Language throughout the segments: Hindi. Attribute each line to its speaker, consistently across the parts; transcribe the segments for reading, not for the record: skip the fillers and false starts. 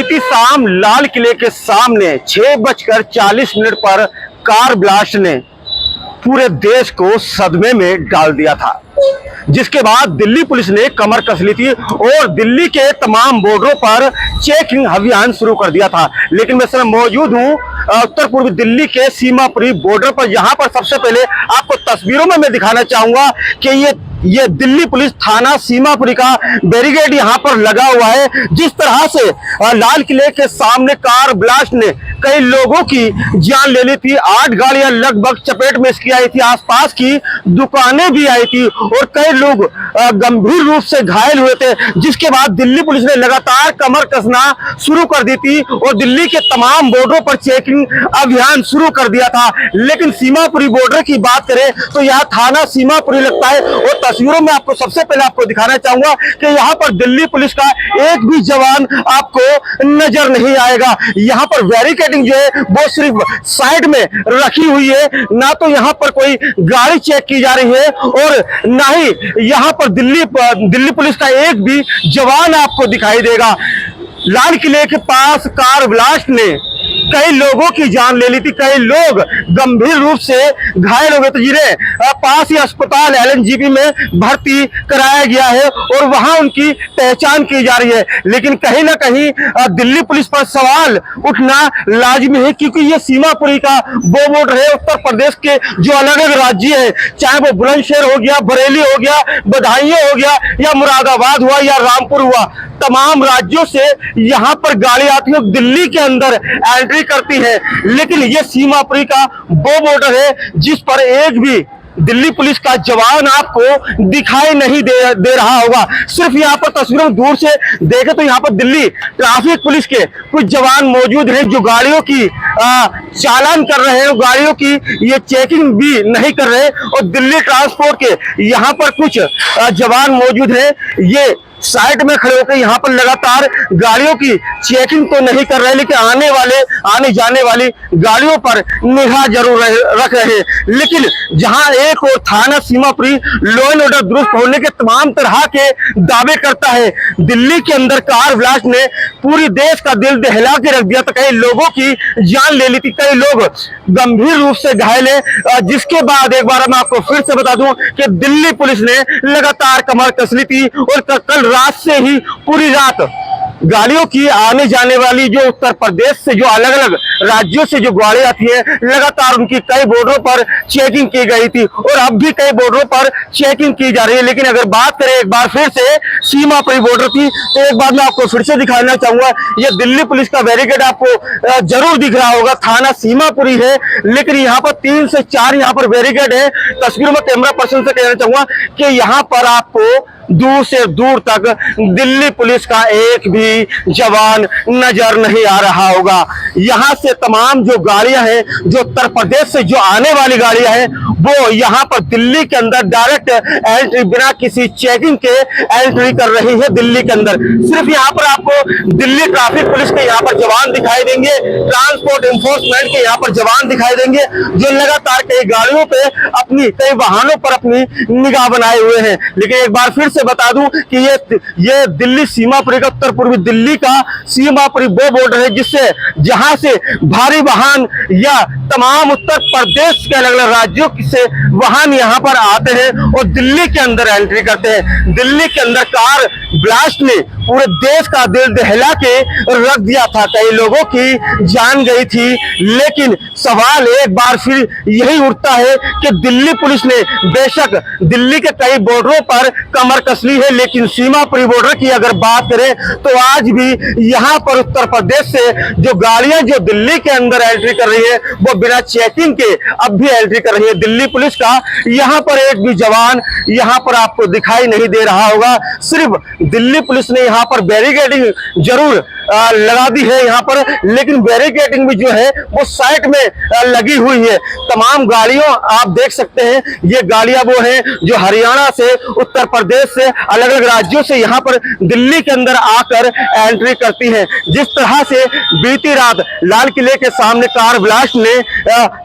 Speaker 1: बीती शाम लाल किले के सामने 6:40 पर कार ब्लास्ट ने पूरे देश को सदमे में डाल दिया था, जिसके बाद दिल्ली पुलिस ने कमर कस ली थी और दिल्ली के तमाम बॉर्डरों पर चेकिंग अभियान शुरू कर दिया था। लेकिन मैं इस समय मौजूद हूं उत्तर पूर्वी दिल्ली के सीमापुरी बॉर्डर पर। यहां पर सबसे पहले आपको तस्वीरों में मैं दिखाना चाहूंगा कि ये दिल्ली पुलिस थाना सीमापुरी का बैरिकेड यहां पर लगा हुआ है। जिस तरह से लाल किले के सामने कार ब्लास्ट ने कई लोगों की जान ले ली थी, 8 गाड़ियां लगभग चपेट में इसकी आई थी, आसपास की दुकानें भी आई थी और कई लोग गंभीर रूप से घायल हुए थे। जिसके बाद दिल्ली पुलिस ने लगातार कमर कसना शुरू कर दी थी और दिल्ली के तमाम बॉर्डरों पर चेकिंग अभियान शुरू कर दिया था। लेकिन सीमापुरी बॉर्डर की बात करें तो यहाँ थाना सीमापुरी लगता है और तस्वीरों में आपको सबसे पहले आपको दिखाना चाहूंगा कि यहाँ पर दिल्ली पुलिस का एक भी जवान आपको नजर नहीं आएगा। यहाँ पर बैरिकेडिंग जो है वो सिर्फ साइड में रखी हुई है, ना तो यहाँ पर कोई गाड़ी चेक की जा रही है और ना ही यहाँ पर दिल्ली पुलिस का एक भी जवान आपको दिखाई देगा। लाल किले के पास कार ब्लास्ट ने कई लोगों की जान ले ली थी, कई लोग गंभीर रूप से घायल हो गए थे, जिन्हें पास ही अस्पताल LNGP में भर्ती कराया गया है और वहां उनकी पहचान की जा रही है। लेकिन कहीं ना कहीं दिल्ली पुलिस पर सवाल उठना लाजमी है, क्योंकि ये सीमापुरी का वो बॉर्डर है उत्तर प्रदेश के जो अलग अलग राज्य है, चाहे वो बुलंदशहर हो गया, बरेली हो गया, बदायूं हो गया या मुरादाबाद हुआ या रामपुर हुआ, तमाम राज्यों से यहाँ पर गाड़ी आती है, दिल्ली के अंदर एंट्री करती है। लेकिन ये सीमापुरी का वो बॉर्डर है जिस पर एक भी दिल्ली पुलिस का जवान आपको दिखाई नहीं दे रहा होगा। सिर्फ यहाँ पर तस्वीरों में दूर से देखें तो यहाँ पर दिल्ली ट्रैफिक पुलिस के कुछ जवान मौजूद हैं जो गाड़ियों की चालान कर रहे हैं, गाड़ियों की ये चेकिंग भी नहीं कर रहे। और दिल्ली ट्रांसपोर्ट के यहाँ पर कुछ जवान मौजूद हैं, ये साइड में खड़े होकर यहाँ पर लगातार गाड़ियों की चेकिंग तो नहीं कर रहे, लेकिन आने जाने वाली गाड़ियों पर निगाह जरूर रख रहे हैं। लेकिन जहां एक और थाना सीमापुरी लॉ एंड ऑर्डर दुरुस्त होने के तमाम तरह के दावे करता है, दिल्ली के अंदर कार ब्लास्ट ने पूरी देश का दिल दहला के रख दिया था, कई लोगों की जान ले ली थी, कई लोग गंभीर रूप से घायल है। जिसके बाद एक बार मैं आपको फिर से बता दूं कि दिल्ली पुलिस ने लगातार कमर कस ली थी और कल रात से ही पूरी रात गाड़ियों की आने जाने वाली जो उत्तर प्रदेश से जो अलग अलग राज्यों से जो गाड़ियां आती है, लगातार उनकी कई बॉर्डरों पर चेकिंग की गई थी और अब भी कई बॉर्डरों पर चेकिंग की जा रही है। लेकिन अगर बात करें एक बार फिर से सीमापुरी बॉर्डर की, तो एक बार मैं आपको फिर से दिखाना चाहूंगा, ये दिल्ली पुलिस का बैरिकेड आपको जरूर दिख रहा होगा, थाना सीमापुरी है, लेकिन यहाँ पर 3 से 4 यहाँ पर बैरिकेड है। तस्वीरों में कैमरा पर्सन से कहना चाहूंगा कि यहाँ पर आपको दूर से दूर तक दिल्ली पुलिस का एक भी जवान नजर नहीं आ रहा होगा। यहाँ से तमाम जो गाड़ियां हैं, जो उत्तर प्रदेश से जो आने वाली गाड़ियां हैं, वो यहाँ पर दिल्ली के अंदर डायरेक्ट एंट्री बिना किसी चेकिंग के एंट्री कर रही है दिल्ली के अंदर। सिर्फ यहाँ पर आपको दिल्ली ट्रैफिक पुलिस के यहाँ पर जवान दिखाई देंगे, ट्रांसपोर्ट एनफोर्समेंट के यहाँ पर जवान दिखाई देंगे, जो लगातार कई गाड़ियों पे कई वाहनों पर अपनी निगाह बनाए हुए हैं। लेकिन एक बार फिर से बता दूं कि ये दिल्ली सीमापुरी का उत्तर पूर्वी दिल्ली का सीमापुरी वो बॉर्डर है जिससे जहां से भारी वाहन या तमाम उत्तर प्रदेश के अलग अलग राज्यों से वाहन यहां पर आते हैं और दिल्ली के अंदर एंट्री करते हैं। दिल्ली के अंदर कार ब्लास्ट ने पूरे देश का दिल दहला के रख दिया था, कई लोगों की जान गई थी। लेकिन सवाल एक बार फिर यही उठता है कि दिल्ली पुलिस ने बेशक दिल्ली के कई बॉर्डरों पर कमर कस ली है, लेकिन सीमापुरी बॉर्डर की अगर बात करें तो आज भी यहाँ पर उत्तर प्रदेश से जो गाड़ियां जो दिल्ली के अंदर एंट्री कर रही है, वो बिना चेकिंग के अब भी एंट्री कर रही है। दिल्ली पुलिस का यहाँ पर एक भी जवान यहाँ पर आपको दिखाई नहीं दे रहा होगा। सिर्फ दिल्ली पुलिस ने यहाँ पर बैरिकेडिंग जरूर लगा दी है यहाँ पर, लेकिन बैरिकेडिंग भी जो है वो साइड में लगी हुई है। तमाम गाड़ियों आप देख सकते हैं, ये गाड़ियां वो हैं जो हरियाणा से, उत्तर प्रदेश से, अलग अलग राज्यों से यहाँ पर दिल्ली के अंदर आकर एंट्री करती हैं। जिस तरह से बीती रात लाल किले के सामने कार ब्लास्ट ने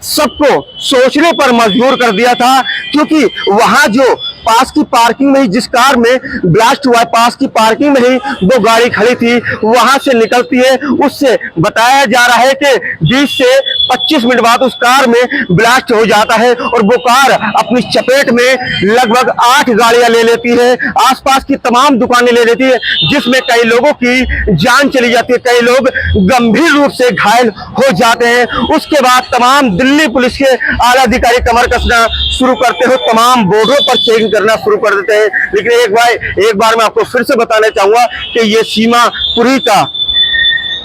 Speaker 1: सबको सोचने पर मजबूर कर दिया था, क्योंकि वहां जो पास की पार्किंग में ही, जिस कार में ब्लास्ट हुआ है पास की पार्किंग में ही वो गाड़ी खड़ी थी, वहां से निकलती है। उससे बताया जा रहा है कि 20 से 25 मिनट बाद उस कार में ब्लास्ट हो जाता है और वो कार अपनी चपेट में लगभग 8 गाड़ियां ले लेती है, आसपास की तमाम दुकानें ले लेती है, जिसमें कई लोगों की जान चली जाती है, कई लोग गंभीर रूप से घायल हो जाते हैं। उसके बाद तमाम दिल्ली पुलिस के आला अधिकारी कमर कसना शुरू करते हो, तमाम बोर्डों पर चेकिंग करना शुरू कर देते हैं। लेकिन एक बार मैं आपको फिर से बताना चाहूंगा कि ये सीमापुरी का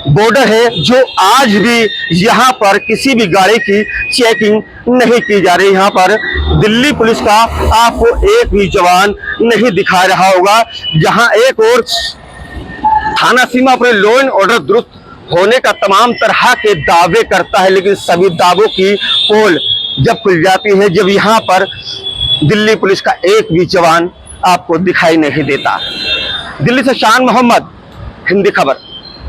Speaker 1: बॉर्डर है, जो आज भी यहाँ पर किसी भी गाड़ी की चेकिंग नहीं की जा रही। यहाँ पर दिल्ली पुलिस का आपको एक भी जवान नहीं दिखा रहा होगा। जहाँ एक और थाना सीमा पर लॉ एंड ऑर्डर दुरुस्त होने का तमाम तरह के दावे करता है, लेकिन सभी दावों की पोल जब खुल जाती है, जब यहाँ पर दिल्ली पुलिस का एक भी जवान आपको दिखाई नहीं देता। दिल्ली से शान मोहम्मद, हिंदी खबर।